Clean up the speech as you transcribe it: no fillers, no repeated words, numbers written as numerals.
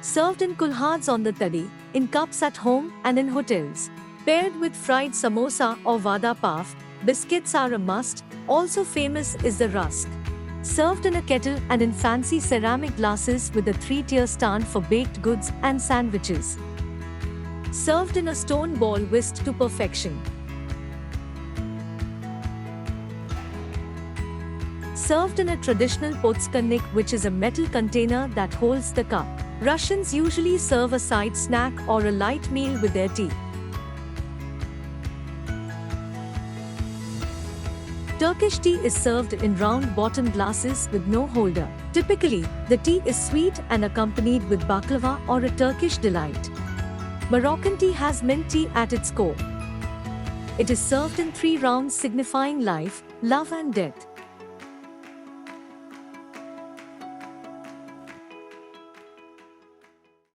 Served in kulhads on the tadi, in cups at home and in hotels. Paired with fried samosa or vada pav, biscuits are a must. Also famous is the rusk. Served in a kettle and in fancy ceramic glasses with a 3-tier stand for baked goods and sandwiches. Served in a stone ball whisked to perfection. Served in a traditional potskannik, which is a metal container that holds the cup. Russians usually serve a side snack or a light meal with their tea. Turkish tea is served in round bottom glasses with no holder. Typically, the tea is sweet and accompanied with baklava or a Turkish delight. Moroccan tea has mint tea at its core. It is served in 3 rounds signifying life, love and death.